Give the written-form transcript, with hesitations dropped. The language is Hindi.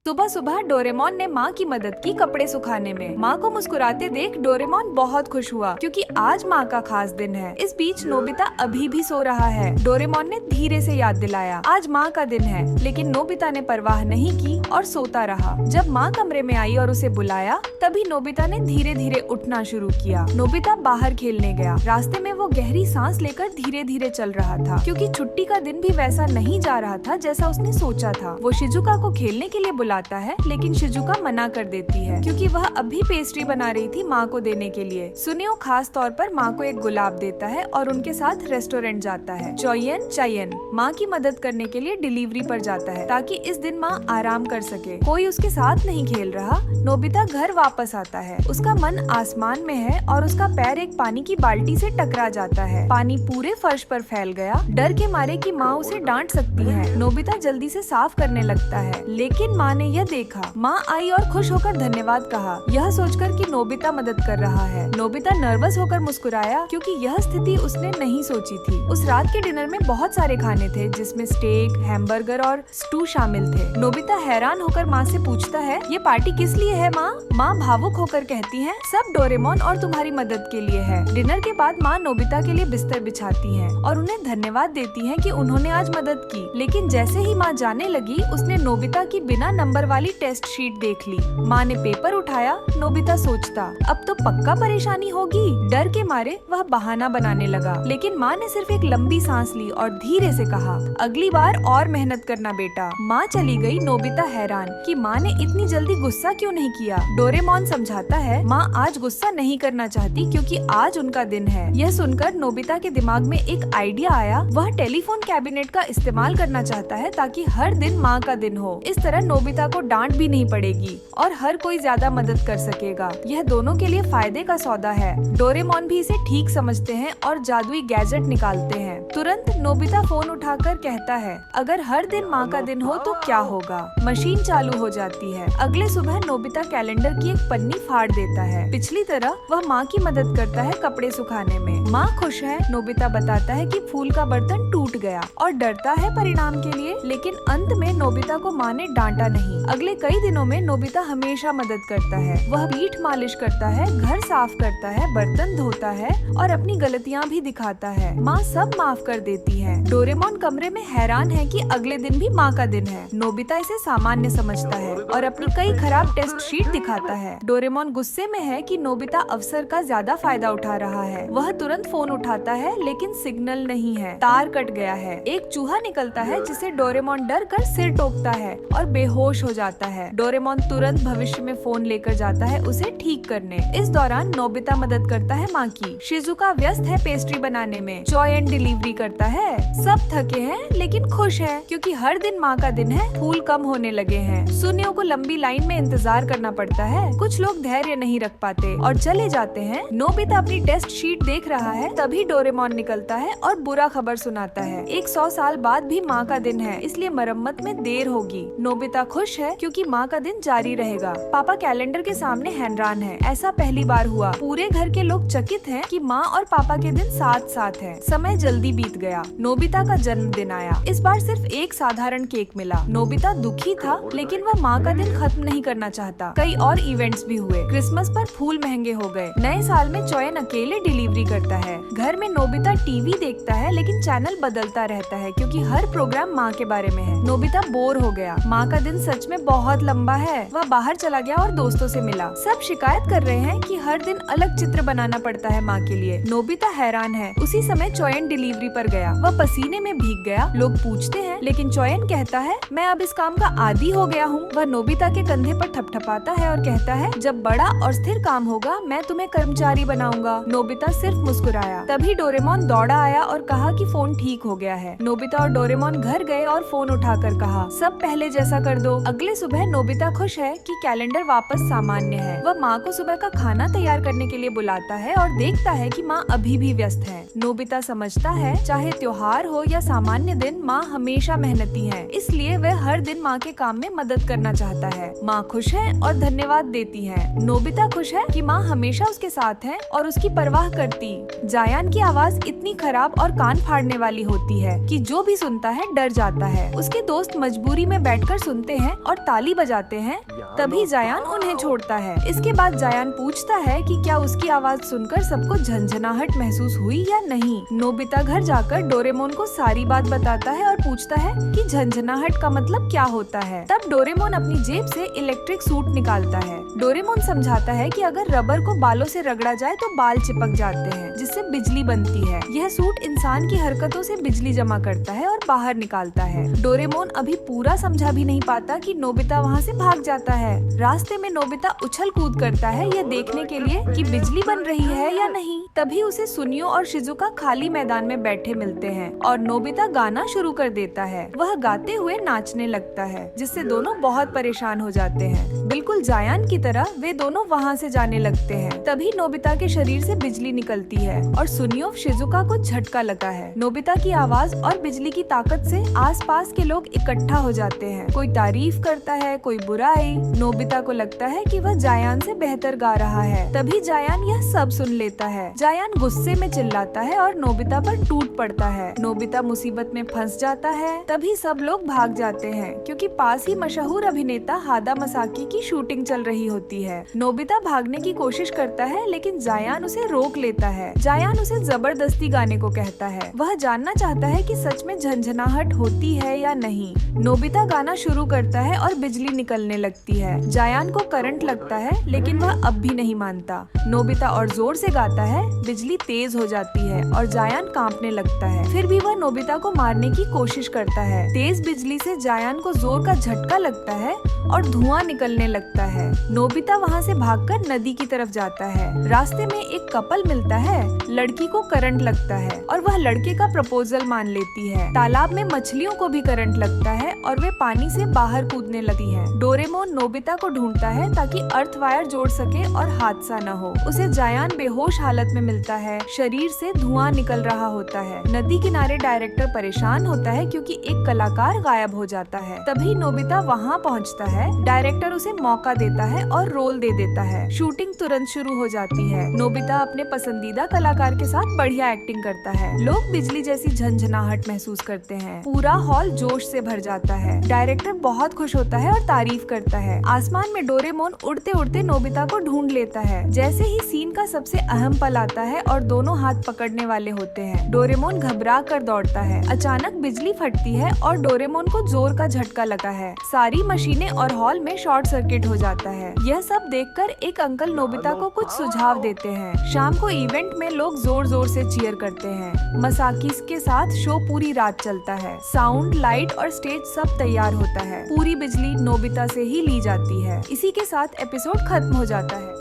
सुबह सुबह डोरेमोन ने माँ की मदद की कपड़े सुखाने में। माँ को मुस्कुराते देख डोरेमोन बहुत खुश हुआ क्योंकि आज माँ का खास दिन है। इस बीच नोबिता अभी भी सो रहा है। डोरेमोन ने धीरे से याद दिलाया, आज माँ का दिन है, लेकिन नोबिता ने परवाह नहीं की और सोता रहा। जब माँ कमरे में आई और उसे बुलाया, तभी नोबिता ने धीरे धीरे उठना शुरू किया। नोबिता बाहर खेलने गया। रास्ते में वो गहरी सांस लेकर धीरे धीरे चल रहा था क्योंकि छुट्टी का दिन भी वैसा नहीं जा रहा था जैसा उसने सोचा था। वो शिजुका को खेलने के लिए बुलाता है, लेकिन शिजुका मना कर देती है क्योंकि वह अभी पेस्ट्री बना रही थी माँ को देने के लिए। सुनियो खास तौर पर माँ को एक गुलाब देता है और उनके साथ रेस्टोरेंट जाता है। चायन माँ की मदद करने के लिए डिलीवरी पर जाता है ताकि इस दिन माँ आराम कर सके। कोई उसके साथ नहीं खेल रहा। नोबिता घर वापस आता है। उसका मन आसमान में है और उसका पैर एक पानी की बाल्टी से टकरा जाता है। पानी पूरे फर्श पर फैल गया। डर के मारे कि माँ उसे डांट सकती है, नोबिता जल्दी से साफ करने लगता है, लेकिन माँ ने यह देखा। माँ आई और खुश होकर धन्यवाद कहा, यह सोचकर कि नोबिता मदद कर रहा है। नोबिता नर्वस होकर मुस्कुराया क्योंकि यह स्थिति उसने नहीं सोची थी। उस रात के डिनर में बहुत सारे खाने थे जिसमें स्टेक, हैमबर्गर और स्टू शामिल थे। नोबिता हैरान होकर माँ से पूछता है, ये पार्टी किस लिए है माँ? माँ भावुक होकर कहती है, सब डोरेमोन और तुम्हारी मदद के लिए है। डिनर के बाद माँ नोबिता के लिए बिस्तर बिछाती है और उन्हें धन्यवाद देती है कि उन्होंने आज मदद की। लेकिन जैसे ही माँ जाने लगी, उसने नोबिता की बिना नंबर वाली टेस्ट शीट देख ली। माँ ने पेपर उठाया। नोबिता सोचता, अब तो पक्का परेशानी होगी। डर के मारे वह बहाना बनाने लगा, लेकिन माँ ने सिर्फ एक लंबी सांस ली और धीरे से कहा, अगली बार और मेहनत करना बेटा। माँ चली गई। नोबिता हैरान कि माँ ने इतनी जल्दी गुस्सा क्यों नहीं किया। डोरेमोन समझाता है, माँ आज गुस्सा नहीं करना चाहती क्योंकि आज उनका दिन है। यह सुनकर नोबिता के दिमाग में एक आइडिया आया। वह टेलीफोन कैबिनेट का इस्तेमाल करना चाहता है ताकि हर दिन माँ का दिन हो। इस तरह नोबिता को डांट भी नहीं पड़ेगी और हर कोई ज्यादा मदद कर सकेगा। यह दोनों के लिए फायदे का सौदा है। डोरेमोन भी इसे ठीक समझते हैं और जादुई गैजेट निकालते हैं। तुरंत नोबिता फोन उठाकर कहता है, अगर हर दिन माँ का दिन हो तो क्या होगा। मशीन चालू हो जाती है। अगले सुबह नोबिता कैलेंडर की एक पन्नी फाड़ देता है। पिछली तरह वह माँ की मदद करता है कपड़े सुखाने में। माँ खुश है। नोबिता बताता है कि फूल का बर्तन टूट गया और डरता है परिणाम के लिए, लेकिन अंत में नोबिता को माँ ने डांटा नहीं। अगले कई दिनों में नोबिता हमेशा मदद करता है। वह पीठ मालिश करता है, घर साफ करता है, बर्तन धोता है और अपनी गलतियाँ भी दिखाता है। माँ सब माफ कर देती है। डोरेमोन कमरे में हैरान है कि अगले दिन भी माँ का दिन है। नोबिता इसे सामान्य समझता है और अपनी कई खराब टेस्ट शीट दिखाता है। डोरेमोन गुस्से में है कि नोबिता अवसर का ज्यादा फायदा उठा रहा है। वह तुरंत फोन उठाता है, लेकिन सिग्नल नहीं है। तार कट गया है। एक चूहा निकलता है जिसे डोरेमोन डर कर सिर टोकता है और बेहोश हो जाता है। डोरेमोन तुरंत भविष्य में फोन लेकर जाता है उसे ठीक करने। इस दौरान नोबिता मदद करता है माँ की। शिजुका व्यस्त है पेस्ट्री बनाने में। चायन डिलीवरी करता है। सब थके हैं लेकिन खुश है क्योंकि हर दिन माँ का दिन है। फूल कम होने लगे हैं। सुनियो को लंबी लाइन में इंतजार करना पड़ता है। कुछ लोग धैर्य नहीं रख पाते और चले जाते हैं। नोबिता अपनी टेस्ट शीट देख रहा है, तभी डोरेमोन निकलता है और बुरा खबर सुनाता है, 100 साल बाद भी माँ का दिन है, इसलिए मरम्मत में देर होगी। नोबिता खुश है क्योंकि माँ का दिन जारी रहेगा। पापा कैलेंडर के सामने हैरान है। ऐसा पहली बार हुआ। पूरे घर के लोग चकित हैं कि माँ और पापा के दिन साथ साथ हैं। समय जल्दी बीत गया। नोबिता का जन्मदिन आया। इस बार सिर्फ एक साधारण केक मिला। नोबिता दुखी था, लेकिन वह माँ का दिन खत्म नहीं करना चाहता। कई और इवेंट्स भी हुए। क्रिसमस पर फूल महंगे हो गए। नए साल में चायन अकेले डिलीवरी करता है। घर में नोबिता टीवी देखता है, लेकिन चैनल बदलता रहता है क्योंकि हर प्रोग्राम माँ के बारे में है। नोबिता बोर हो गया। माँ का दिन सच में बहुत लंबा है। वह बाहर चला गया और दोस्तों से मिला। सब शिकायत कर रहे हैं कि हर दिन अलग चित्र बनाना पड़ता है माँ के लिए। नोबिता हैरान है। उसी समय चायन डिलीवरी पर गया। वह पसीने में भीग गया। लोग पूछते हैं, लेकिन चायन कहता है, मैं अब इस काम का आदी हो गया हूँ। वह नोबिता के कंधे पर थपथपाता है और कहता है, जब बड़ा और स्थिर काम होगा मैं तुम्हें कर्मचारी बनाऊंगा। नोबिता सिर्फ मुस्कुराया। तभी डोरेमोन दौड़ा आया और कहा कि फोन ठीक हो गया है। नोबिता और डोरेमोन घर गए और फोन उठाकर कहा, सब पहले जैसा कर दो। अगले सुबह नोबिता खुश है कि कैलेंडर वापस सामान्य है। वह माँ को सुबह का खाना तैयार करने के लिए बुलाता है और देखता है कि माँ अभी भी व्यस्त है। नोबिता समझता है, चाहे त्योहार हो या सामान्य दिन, माँ हमेशा मेहनती है, इसलिए वह हर दिन माँ के काम में मदद करना चाहता है। माँ खुश है और धन्यवाद देती है। नोबिता खुश है कि माँ हमेशा उसके साथ है और उसकी परवाह करती। जायान की आवाज इतनी खराब और कान फाड़ने वाली होती है कि जो भी सुनता है डर जाता है। उसके दोस्त मजबूरी में बैठकर सुनते हैं और ताली बजाते हैं, तभी जायान उन्हें छोड़ता है। इसके बाद जायान पूछता है कि क्या उसकी आवाज सुनकर सबको झंझनाहट महसूस हुई या नहीं। नोबिता घर जाकर डोरेमोन को सारी बात बताता है और पूछता है कि झंझनाहट का मतलब क्या होता है। तब डोरेमोन अपनी जेब से इलेक्ट्रिक सूट निकालता है। डोरेमोन समझाता है कि अगर रबर को बालों से रगड़ा जाए तो बाल चिपक जाते हैं, जिससे बिजली बनती है। यह सूट इंसान की हरकतों से बिजली जमा करता है और बाहर निकालता है। डोरेमोन अभी पूरा समझा भी नहीं पाता कि नोबिता वहाँ से भाग जाता है। रास्ते में नोबिता उछल कूद करता है यह देखने के लिए कि बिजली बन रही है या नहीं। तभी उसे सुनियो और शिजुका खाली मैदान में बैठे मिलते हैं और नोबिता गाना शुरू कर देता है। वह गाते हुए नाचने लगता है, जिससे दोनों बहुत परेशान हो जाते हैं। बिल्कुल जायान की तरह वे दोनों वहाँ से जाने लगते हैं। तभी नोबिता के शरीर से बिजली निकलती है और सुनियो शिजुका को झटका लगा है। नोबिता की आवाज और बिजली की ताकत से आसपास के लोग इकट्ठा हो जाते हैं। कोई तारीफ करता है, कोई बुराई। नोबिता को लगता है कि वह जायान से बेहतर गा रहा है। तभी जायान यह सब सुन लेता है। जायान गुस्से में चिल्लाता है और नोबिता पर टूट पड़ता है। नोबिता मुसीबत में फंस जाता है। तभी सब लोग भाग जाते हैं क्योंकि पास ही मशहूर अभिनेता हादा मसाकी की शूटिंग चल रही होती है। नोबिता भागने की कोशिश करता है लेकिन जायान उसे रोक लेता है। जायान उसे जबरदस्ती गाने को कहता है। वह जानना चाहता है कि सच में झंझनाहट होती है या नहीं। नोबिता गाना शुरू करता है और बिजली निकलने लगती है। जायान को करंट लगता है लेकिन वह अब भी नहीं मानता। नोबिता और जोर से गाता है, बिजली तेज हो जाती है और जायान कांपने लगता है। फिर भी वह नोबिता को मारने की कोशिश करता है। तेज बिजली से जायान को जोर का झटका लगता है और धुआं निकलने लगता है। नोबिता वहाँ से भागकर नदी की तरफ जाता है। रास्ते में एक कपल मिलता है। लड़की को करंट लगता है और वह लड़के का प्रपोजल मान लेती है। तालाब में मछलियों को भी करंट लगता है और वे पानी से बाहर कूदने लगती हैं। डोरेमोन नोबिता को ढूंढता है ताकि अर्थ वायर जोड़ सके और हादसा न हो। उसे जायान बेहोश हालत में मिलता है। शरीर से धुआं निकल रहा होता है। नदी किनारे डायरेक्टर परेशान होता है क्योंकि एक कलाकार गायब हो जाता है। तभी नोबिता वहाँ पहुँचता है। डायरेक्टर उसे मौका देता है और रोल दे देता है। शूटिंग तुरंत शुरू हो जाती है। नोबिता अपने पसंदीदा कलाकार के साथ बढ़िया एक्टिंग करता है। लोग बिजली जैसी झंझनाहट महसूस करते हैं। पूरा हॉल जोश से भर जाता है। डायरेक्टर बहुत खुश होता है और तारीफ करता है। आसमान में डोरेमोन उड़ते उड़ते नोबिता को ढूंढ लेता है। जैसे ही सीन का सबसे अहम पल आता है और दोनों हाथ पकड़ने वाले होते हैं, डोरेमोन घबरा कर दौड़ता है। अचानक बिजली फटती है और डोरेमोन को जोर का झटका लगा है। सारी मशीनें और हॉल में शॉर्ट सर्किट हो जाता है। यह सब देखकर एक अंकल नोबिता को कुछ सुझाव देते हैं। शाम को इवेंट में लोग जोर जोर से चीयर करते हैं। मसाकिस के साथ शो पूरी रात चलता है। साउंड, लाइट और स्टेज सब तैयार होता है। पूरी बिजली नोबिता से ही ली जाती है। इसी के साथ एपिसोड खत्म हो जाता है।